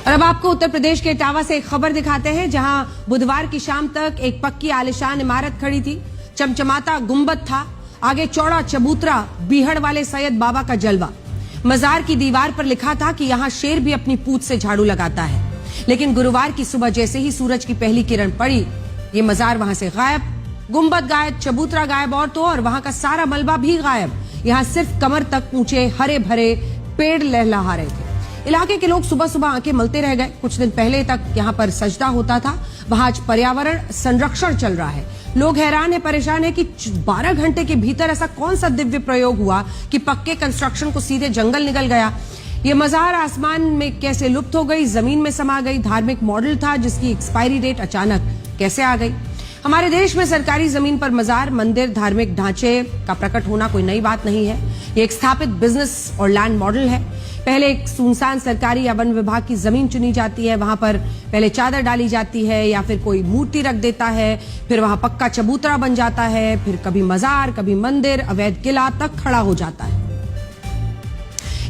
और अब आपको उत्तर प्रदेश के इटावा से एक खबर दिखाते हैं, जहां बुधवार की शाम तक एक पक्की आलिशान इमारत खड़ी थी। चमचमाता गुंबद था, आगे चौड़ा चबूतरा, बीहड़ वाले सैयद बाबा का जलवा। मजार की दीवार पर लिखा था कि यहां शेर भी अपनी पूंछ से झाड़ू लगाता है। लेकिन गुरुवार की सुबह जैसे ही सूरज की पहली किरण पड़ी, ये मजार वहां से गायब, गुंबद गायब, चबूतरा गायब, और वहां का सारा मलबा भी गायब। यहां सिर्फ कमर तक ऊंचे हरे भरे पेड़ लहलहा रहे थे। इलाके के लोग सुबह सुबह आंखें मलते रह गए। कुछ दिन पहले तक यहाँ पर सजदा होता था, वहां आज पर्यावरण संरक्षण चल रहा है। लोग हैरान है, परेशान है कि 12 घंटे के भीतर ऐसा कौन सा दिव्य प्रयोग हुआ कि पक्के कंस्ट्रक्शन को सीधे जंगल निकल गया। ये मजार आसमान में कैसे लुप्त हो गई, जमीन में समा गई। धार्मिक मॉडल था जिसकी एक्सपायरी डेट अचानक कैसे आ गई। हमारे देश में सरकारी जमीन पर मजार, मंदिर, धार्मिक ढांचे का प्रकट होना कोई नई बात नहीं है। ये एक स्थापित बिजनेस और लैंड मॉडल है। पहले एक सुनसान सरकारी या वन विभाग की जमीन चुनी जाती है, वहां पर पहले चादर डाली जाती है या फिर कोई मूर्ति रख देता है, फिर वहां पक्का चबूतरा बन जाता है, फिर कभी मजार, कभी मंदिर, अवैध किला तक खड़ा हो जाता है।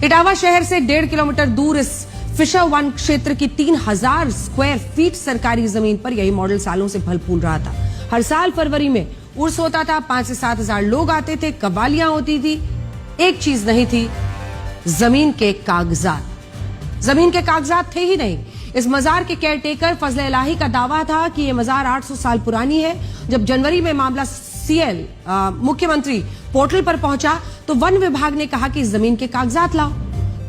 इटावा शहर से 1.5 किलोमीटर दूर इस फिशर वन क्षेत्र की 3000 स्क्वायर फीट सरकारी जमीन पर यही मॉडल सालों से फल फूल रहा था। हर साल फरवरी में उर्स होता था, 5 से 7 हजार लोग आते थे, कव्वालियां होती थी। एक चीज नहीं थी, जमीन के कागजात। जमीन के कागजात थे ही नहीं। इस मजार के केयरटेकर फजल इलाही का दावा था कि यह मजार 800 साल पुरानी है। जब जनवरी में मामला सीएल मुख्यमंत्री पोर्टल पर पहुंचा तो वन विभाग ने कहा कि जमीन के कागजात लाओ।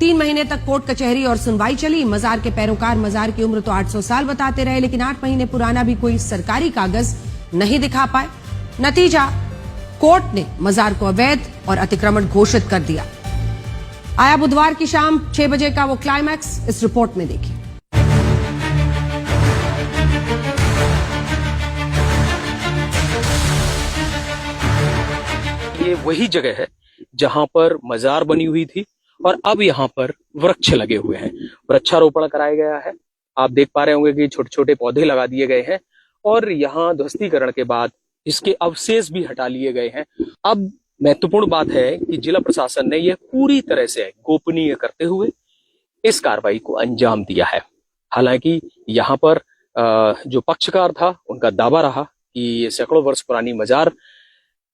3 महीने तक कोर्ट कचहरी और सुनवाई चली। मजार के पैरोकार मजार की उम्र तो 800 साल बताते रहे, लेकिन 8 महीने पुराना भी कोई सरकारी कागज नहीं दिखा पाए। नतीजा, कोर्ट ने मजार को अवैध और अतिक्रमण घोषित कर दिया। आया बुधवार की शाम 6 बजे का वो क्लाइमैक्स, इस रिपोर्ट में देखिए। ये वही जगह है जहां पर मजार बनी हुई थी और अब यहाँ पर वृक्ष लगे हुए हैं, वृक्षारोपण कराया गया है। आप देख पा रहे होंगे कि छोटे छोटे पौधे लगा दिए गए हैं और यहाँ ध्वस्तीकरण के बाद इसके अवशेष भी हटा लिए गए हैं। अब महत्वपूर्ण बात है कि जिला प्रशासन ने यह पूरी तरह से गोपनीय करते हुए इस कार्रवाई को अंजाम दिया है। हालांकि यहाँ पर जो पक्षकार था उनका दावा रहा कि ये सैकड़ों वर्ष पुरानी मजार,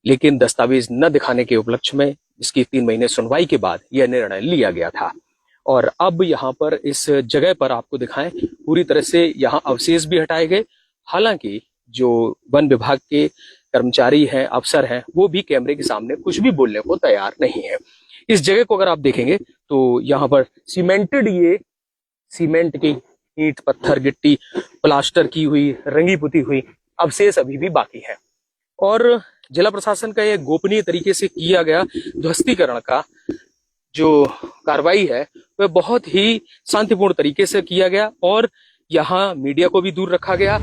लेकिन दस्तावेज न दिखाने के उपलक्ष्य में इसकी 3 महीने सुनवाई के बाद यह निर्णय लिया गया था। और अब यहाँ पर इस जगह पर आपको दिखाएं, पूरी तरह से यहाँ अवशेष भी हटाए गए। हालांकि जो वन विभाग के कर्मचारी हैं, अफसर हैं, वो भी कैमरे के सामने कुछ भी बोलने को तैयार नहीं है। इस जगह को अगर आप देखेंगे तो यहाँ पर सीमेंटेड, ये सीमेंट की ईंट, पत्थर, गिट्टी, प्लास्टर की हुई, रंगी पुती हुई अवशेष अभी भी बाकी है। और जिला प्रशासन का ये गोपनीय तरीके से किया गया ध्वस्तीकरण का जो कार्रवाई है वह बहुत ही शांतिपूर्ण तरीके से किया गया और यहाँ मीडिया को भी दूर रखा गया।